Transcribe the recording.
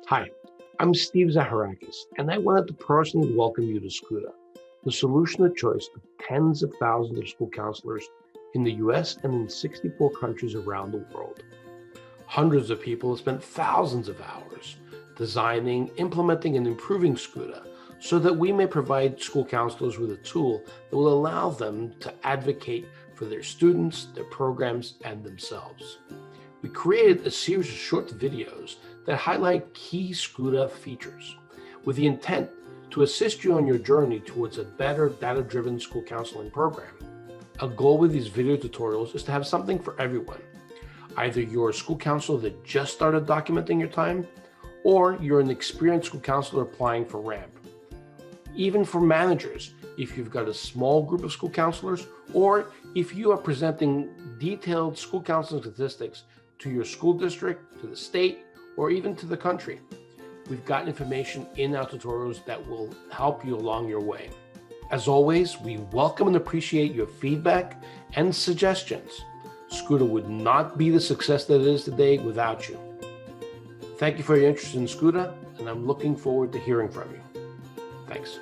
Hi, I'm Steve Zaharakis, and I wanted to personally welcome you to SCUTA, the solution of choice of tens of thousands of school counselors in the US and in 64 countries around the world. Hundreds of people have spent thousands of hours designing, implementing, and improving SCUTA so that we may provide school counselors with a tool that will allow them to advocate for their students, their programs, and themselves. We created a series of short videos that highlight key SCUTA features with the intent to assist you on your journey towards a better data-driven school counseling program. A goal with these video tutorials is to have something for everyone. Either you're a school counselor that just started documenting your time, or you're an experienced school counselor applying for RAMP. Even for managers, if you've got a small group of school counselors, or if you are presenting detailed school counseling statistics to your school district, to the state, or even to the country. We've got information in our tutorials that will help you along your way. As always, we welcome and appreciate your feedback and suggestions. SCUTA would not be the success that it is today without you. Thank you for your interest in SCUTA, and I'm looking forward to hearing from you. Thanks.